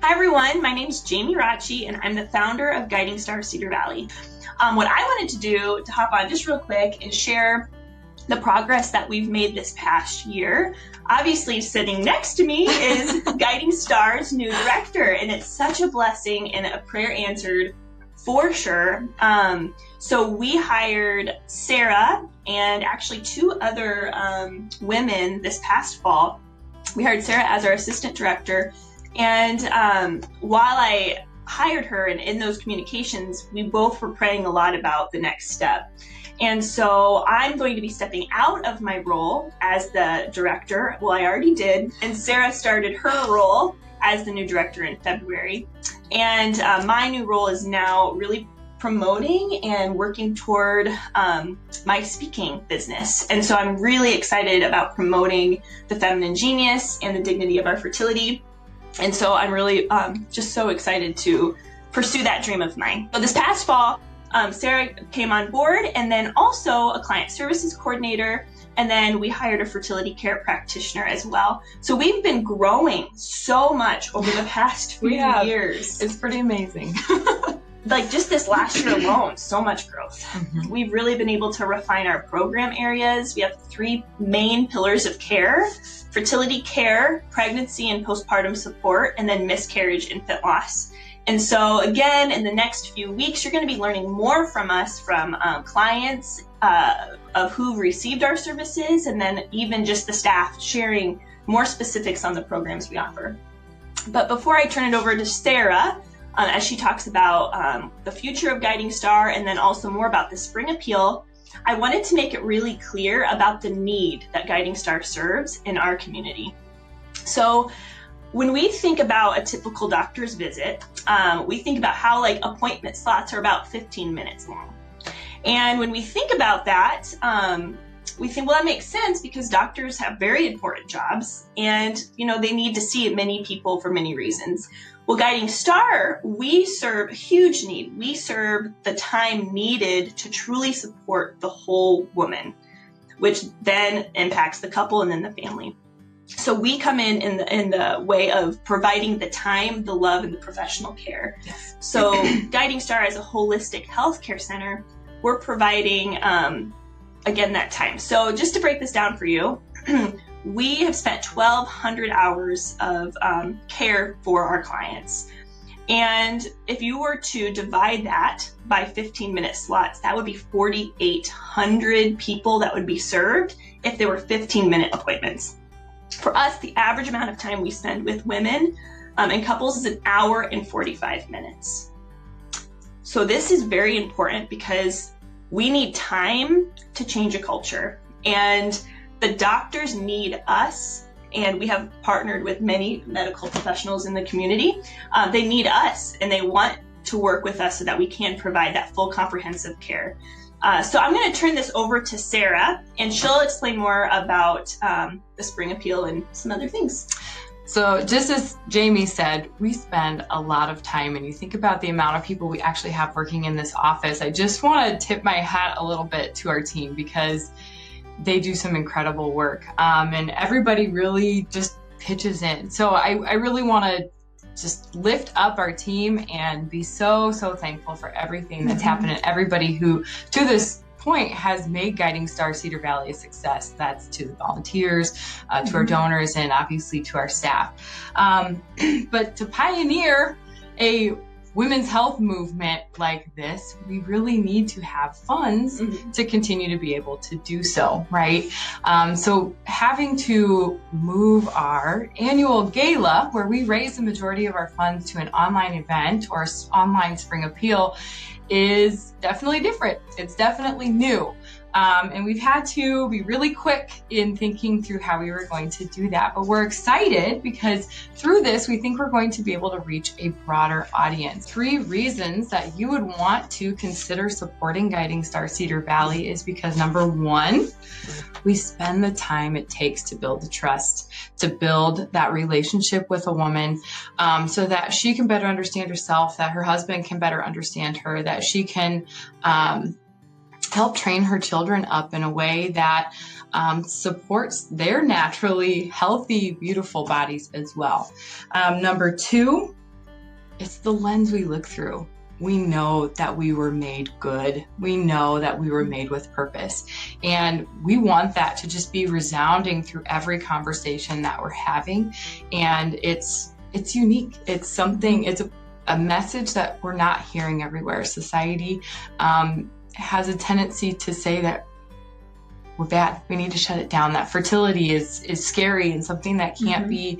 Hi everyone, my name is Jamie Rachi and I'm the founder of Guiding Star Cedar Valley. What I wanted to do to hop on just real quick is share the progress that we've made this past year. Obviously sitting next to me is Guiding Star's new director, and it's such a blessing and a prayer answered for sure. So we hired Sarah and actually two other women this past fall. We hired Sarah as our assistant director, and while I hired her and in those communications, we both were praying a lot about the next step. And so I'm going to be stepping out of my role as the director. Well, I already did. And Sarah started her role as the new director in February. And my new role is now really promoting and working toward my speaking business. And so I'm really excited about promoting the feminine genius and the dignity of our fertility. And so I'm really just so excited to pursue that dream of mine. So this past fall, Sarah came on board, and then also a client services coordinator, and then we hired a fertility care practitioner as well. So we've been growing so much over the past few years. It's pretty amazing. Like just this last year alone, so much growth. Mm-hmm. We've really been able to refine our program areas. We have 3 main pillars of care: fertility care, pregnancy and postpartum support, and then miscarriage, infant loss. And so again, in the next few weeks, you're going to be learning more from us, from clients of who've received our services, and then even just the staff sharing more specifics on the programs we offer. But before I turn it over to Sarah, as she talks about the future of Guiding Star and then also more about the spring appeal, I wanted to make it really clear about the need that Guiding Star serves in our community. So when we think about a typical doctor's visit, we think about how appointment slots are about 15 minutes long. And when we think about that, we think, well, that makes sense because doctors have very important jobs and, they need to see many people for many reasons. Well, Guiding Star, we serve a huge need. We serve the time needed to truly support the whole woman, which then impacts the couple and then the family. So we come in the way of providing the time, the love, and the professional care. Yes. So Guiding Star as a holistic healthcare center, we're providing, again, that time. So just to break this down for you, we have spent 1,200 hours of care for our clients. And if you were to divide that by 15-minute slots, that would be 4,800 people that would be served if they were 15-minute appointments. For us, the average amount of time we spend with women and couples is 1 hour and 45 minutes. So this is very important because we need time to change a culture. And the doctors need us, and we have partnered with many medical professionals in the community. They need us, and they want to work with us so that we can provide that full comprehensive care. So I'm going to turn this over to Sarah, and she'll explain more about the spring appeal and some other things. So just as Jamie said, we spend a lot of time, and you think about the amount of people we actually have working in this office. I just want to tip my hat a little bit to our team because they do some incredible work, and everybody really just pitches in. So I really want to just lift up our team and be so thankful for everything that's happened and everybody who to this point has made Guiding Star Cedar Valley a success. That's to the volunteers, to our donors, and obviously to our staff. But to pioneer a women's health movement like this, we really need to have funds to continue to be able to do so, right? So having to move our annual gala, where we raise the majority of our funds, to an online event or online spring appeal is definitely different. It's definitely new. And we've had to be really quick in thinking through how we were going to do that. But we're excited because through this, we think we're going to be able to reach a broader audience. 3 reasons that you would want to consider supporting Guiding Star Cedar Valley is because, number 1, we spend the time it takes to build the trust, to build that relationship with a woman, so that she can better understand herself, that her husband can better understand her, that she can help train her children up in a way that supports their naturally healthy, beautiful bodies as well. Number 2, it's the lens we look through. We know that we were made good. We know that we were made with purpose. And we want that to just be resounding through every conversation that we're having. And it's unique. It's something, it's a message that we're not hearing everywhere. Society has a tendency to say that we're bad. We need to shut it down. That fertility is scary and something that can't be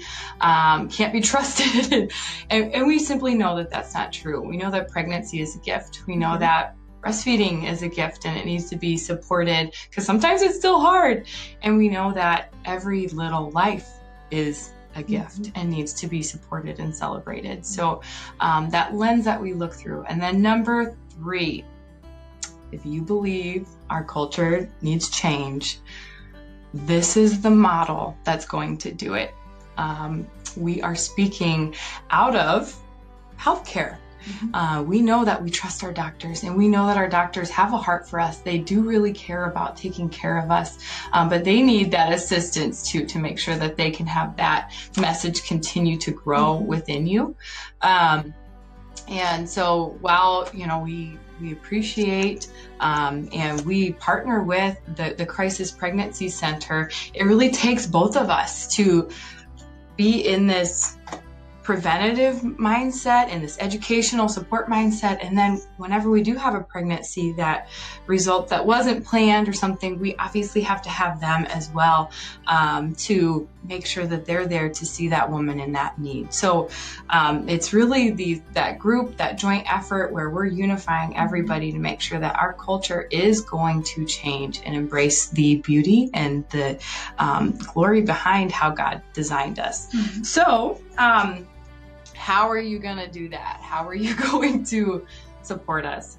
trusted. and we simply know that that's not true. We know that pregnancy is a gift. We know that breastfeeding is a gift and it needs to be supported because sometimes it's still hard. And we know that every little life is a gift and needs to be supported and celebrated. So that lens that we look through. And then number 3, if you believe our culture needs change, this is the model that's going to do it. We are speaking out of healthcare. We know that we trust our doctors, and we know that our doctors have a heart for us. They do really care about taking care of us, but they need that assistance too to make sure that they can have that message continue to grow within you. And so while, we appreciate and we partner with the Crisis Pregnancy Center, it really takes both of us to be in this preventative mindset and this educational support mindset. And then whenever we do have a pregnancy that result that wasn't planned or something, we obviously have to have them as well to make sure that they're there to see that woman in that need. So it's really that group, that joint effort where we're unifying everybody to make sure that our culture is going to change and embrace the beauty and the glory behind how God designed us. So how are you going to do that? How are you going to support us?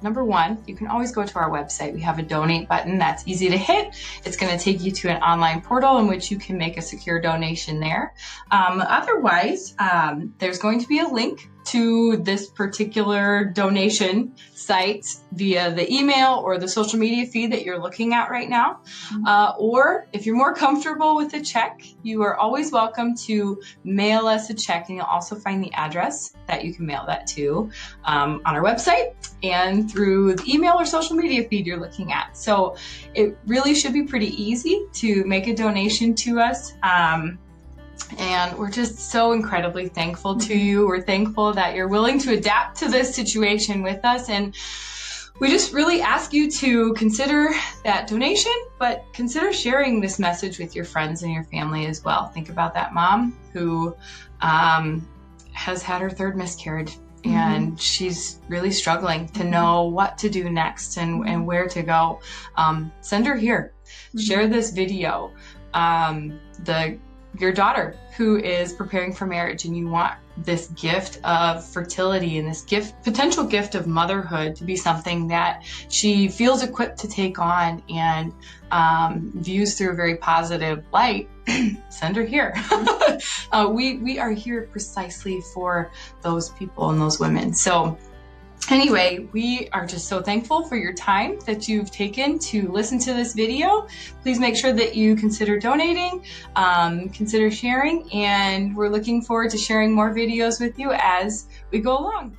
Number 1, you can always go to our website. We have a donate button that's easy to hit. It's going to take you to an online portal in which you can make a secure donation there. Otherwise, there's going to be a link to this particular donation site via the email or the social media feed that you're looking at right now. Or if you're more comfortable with a check, you are always welcome to mail us a check, and you'll also find the address that you can mail that to on our website and through the email or social media feed you're looking at. So it really should be pretty easy to make a donation to us. And we're just so incredibly thankful to you. We're thankful that you're willing to adapt to this situation with us. And we just really ask you to consider that donation, but consider sharing this message with your friends and your family as well. Think about that mom who has had her 3rd miscarriage. And she's really struggling to know what to do next and where to go. Send her here. Share this video. Your daughter who is preparing for marriage, and you want this gift of fertility and this potential gift of motherhood to be something that she feels equipped to take on and views through a very positive light, send her here. We are here precisely for those people and those women. So anyway, we are just so thankful for your time that you've taken to listen to this video. Please make sure that you consider donating, consider sharing, and we're looking forward to sharing more videos with you as we go along.